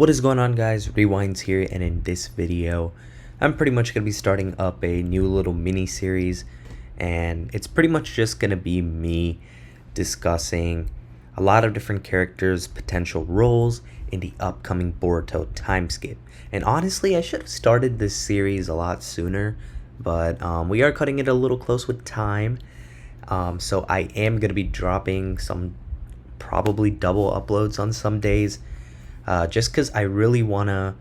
What is going on, guys? Rewinds here, and in this video I'm pretty much going to be starting up a new little mini series, and it's pretty much just going to be me discussing a lot of different characters' potential roles in the upcoming Boruto Timeskip. And honestly, I should have started this series a lot sooner, but we are cutting it a little close with time. So I am going to be dropping some probably double uploads on some days, just because I really want to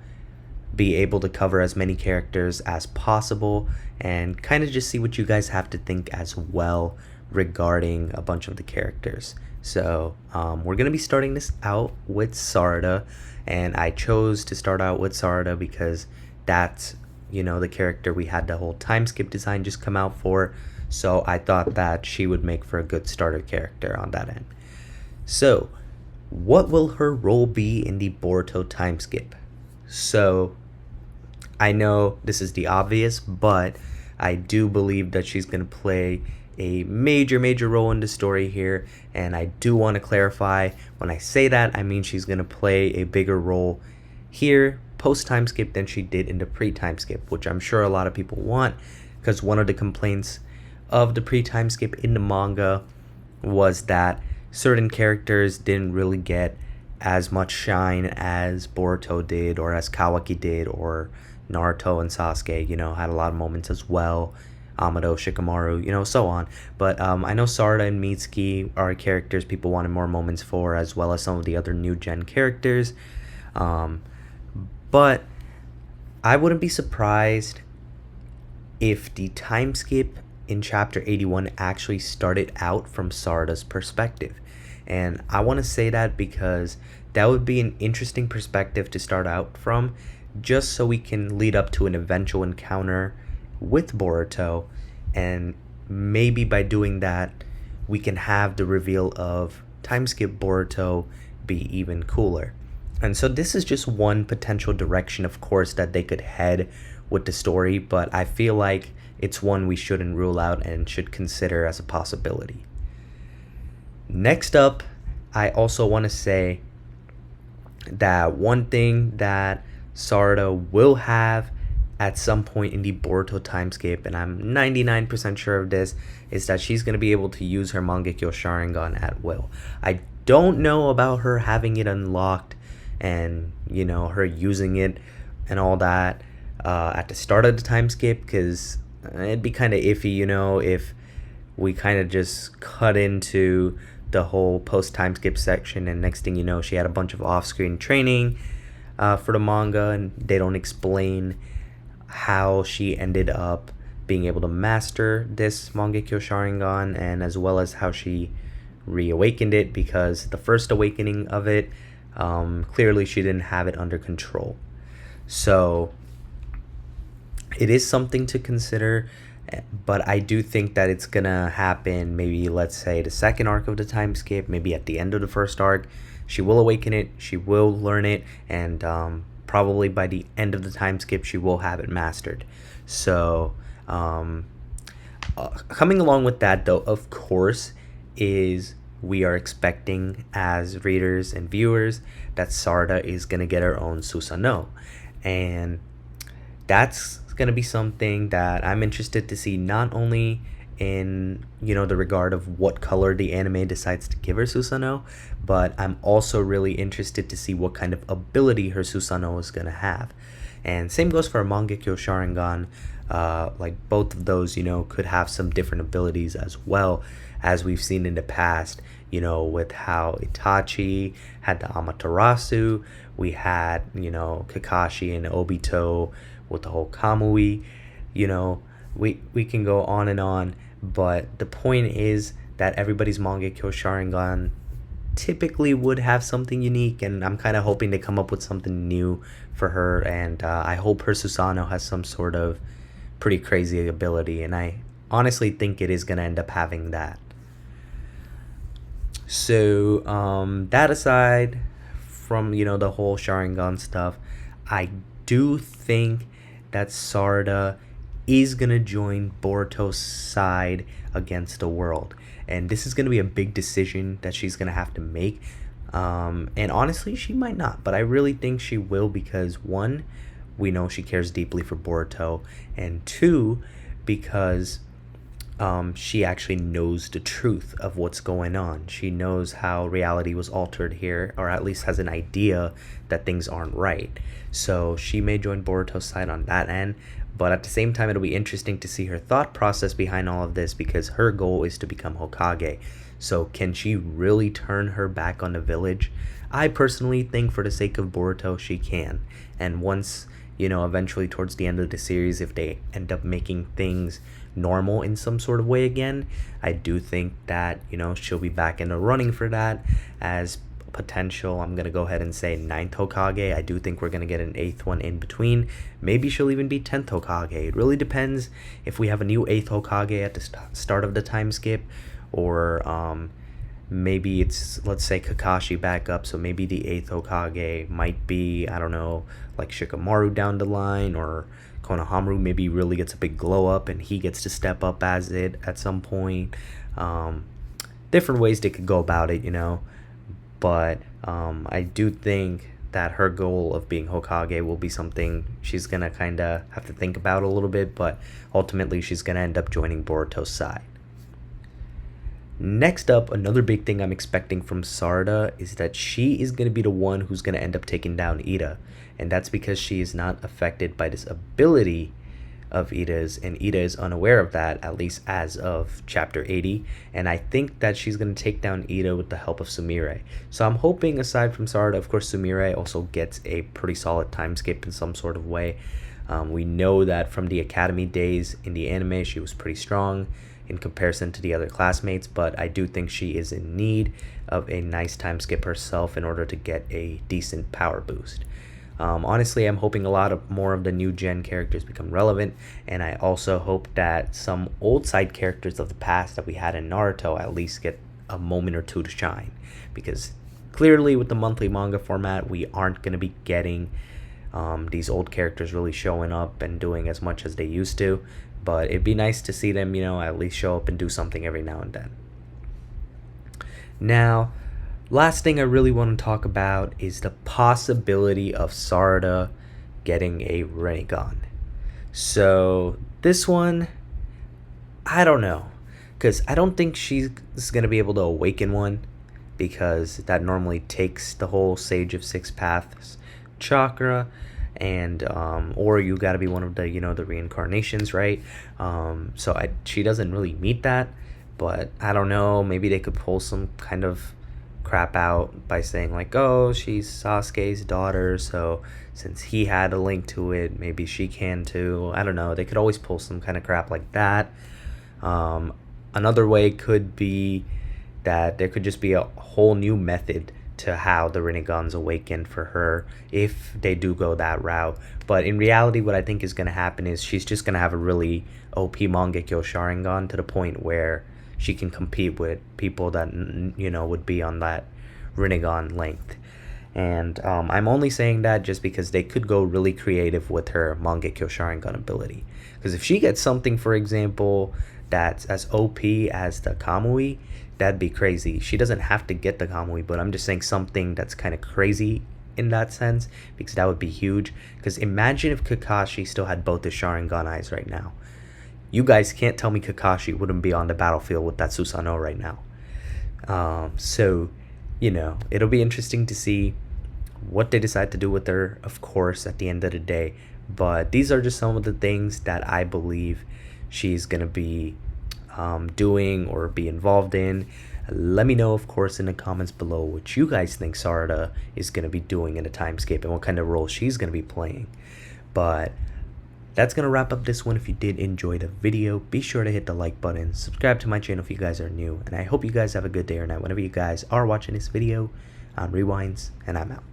be able to cover as many characters as possible and kind of just see what you guys have to think as well regarding a bunch of the characters. So we're going to be starting this out with Sarada, and I chose to start out with Sarada because that's, the character we had the whole time skip design just come out for. So I thought that she would make for a good starter character on that end. So what will her role be in the Boruto Timeskip? So I know this is the obvious, but I do believe that she's going to play a major role in the story here, and I do want to clarify, when I say that, I mean she's going to play a bigger role here post Timeskip than she did in the pre Timeskip, which I'm sure a lot of people want, because one of the complaints of the pre Timeskip in the manga was that certain characters didn't really get as much shine as Boruto did, or as Kawaki did, or Naruto and Sasuke, had a lot of moments as well. Amado, Shikamaru, so on. But I know Sarada and Mitsuki are characters people wanted more moments for, as well as some of the other new gen characters. But I wouldn't be surprised if the time skip in chapter 81 actually started out from Sarada's perspective. And I want to say that because that would be an interesting perspective to start out from, just so we can lead up to an eventual encounter with Boruto, and maybe by doing that we can have the reveal of Timeskip Boruto be even cooler. And so this is just one potential direction, of course, that they could head with the story, but I feel like it's one we shouldn't rule out and should consider as a possibility. Next up, I also want to say that one thing that Sarada will have at some point in the Boruto Timeskip, and I'm 99% sure of this, is that she's going to be able to use her Mangekyo Sharingan at will. I don't know about her having it unlocked and, her using it and all that at the start of the Timeskip, because it'd be kind of iffy, if we kind of just cut into the whole post Timeskip section and next thing you know, she had a bunch of off-screen training for the manga, and they don't explain how she ended up being able to master this Mangekyo Sharingan, and as well as how she reawakened it, because the first awakening of it, clearly she didn't have it under control. So it is something to consider, but I do think that it's gonna happen maybe, let's say, the second arc of the time skip, maybe at the end of the first arc. She will awaken it, she will learn it, and probably by the end of the time skip she will have it mastered. So coming along with that, though, of course, is we are expecting as readers and viewers that Sarada is going to get her own Susanoo, and that's going to be something that I'm interested to see, not only in the regard of what color the anime decides to give her Susanoo, but I'm also really interested to see what kind of ability her Susanoo is going to have. And same goes for Mangekyo Sharingan. Like both of those could have some different abilities as well, as we've seen in the past, with how Itachi had the Amaterasu, we had Kakashi and Obito with the whole Kamui. We can go on and on, but the point is that everybody's Mangekyo Sharingan typically would have something unique, and I'm kind of hoping to come up with something new for her, and I hope her Susanoo has some sort of pretty crazy ability, and I honestly think it is going to end up having that. So that aside from the whole Sharingan stuff, I do think that Sarada is going to join Boruto's side against the world. And this is going to be a big decision that she's going to have to make. And honestly, she might not, but I really think she will because one, we know she cares deeply for Boruto, and two, because she actually knows the truth of what's going on. She knows how reality was altered here, or at least has an idea that things aren't right. So she may join Boruto's side on that end, but at the same time, it'll be interesting to see her thought process behind all of this because her goal is to become Hokage. So can she really turn her back on the village? I personally think for the sake of Boruto, she can. And once, eventually towards the end of the series, if they end up making things normal in some sort of way again, I do think that, she'll be back in the running for that as potential. I'm going to go ahead and say 9th Hokage. I do think we're going to get an 8th one in between. Maybe she'll even be 10th Hokage. It really depends if we have a new 8th Hokage at the start of the time skip, or maybe it's, let's say, Kakashi back up, so maybe the 8th Hokage might be, I don't know, like Shikamaru down the line, or Konohamaru maybe really gets a big glow up and he gets to step up as it at some point. Different ways they could go about it, but I do think that her goal of being Hokage will be something she's going to kind of have to think about a little bit, but ultimately she's going to end up joining Boruto's side. Next up, another big thing I'm expecting from Sarada is that she is going to be the one who's going to end up taking down Ida. And that's because she is not affected by this ability of Ida's, and Ida is unaware of that, at least as of chapter 80. And I think that she's going to take down Ida with the help of Sumire. So I'm hoping, aside from Sarada, of course, Sumire also gets a pretty solid time skip in some sort of way. We know that from the academy days in the anime, she was pretty strong in comparison to the other classmates, but I do think she is in need of a nice time skip herself in order to get a decent power boost. Honestly, I'm hoping a lot more of the new gen characters become relevant, and I also hope that some old side characters of the past that we had in Naruto at least get a moment or two to shine, because clearly with the monthly manga format, we aren't going to be getting these old characters really showing up and doing as much as they used to, but it'd be nice to see them, at least show up and do something every now and then. Now, last thing I really want to talk about is the possibility of Sarada getting a Rinnegan. So this one, I don't know, because I don't think she's going to be able to awaken one, because that normally takes the whole Sage of Six Paths chakra, and or you got to be one of the the reincarnations, right? So she doesn't really meet that, but I don't know, maybe they could pull some kind of crap out by saying like, oh, she's Sasuke's daughter, so since he had a link to it, maybe she can too. I don't know, they could always pull some kind of crap like that. Another way could be that there could just be a whole new method to how the Rinnegans awaken for her if they do go that route. But in reality, what I think is going to happen is she's just going to have a really OP Mangekyo Sharingan to the point where she can compete with people that would be on that Rinnegan length. And I'm only saying that just because they could go really creative with her Mangekyo Sharingan ability. Because if she gets something, for example, that's as OP as the Kamui, that'd be crazy. She doesn't have to get the Kamui, but I'm just saying something that's kind of crazy in that sense, because that would be huge. Because imagine if Kakashi still had both the Sharingan eyes right now. You guys can't tell me Kakashi wouldn't be on the battlefield with that Susanoo right now. So, it'll be interesting to see what they decide to do with her, of course, at the end of the day. But these are just some of the things that I believe she's going to be doing or be involved in. Let me know, of course, in the comments below what you guys think Sarada is going to be doing in a time skip and what kind of role she's going to be playing. But that's going to wrap up this one. If you did enjoy the video, be sure to hit the like button, subscribe to my channel if you guys are new, and I hope you guys have a good day or night whenever you guys are watching this video on Rewinds, and I'm out.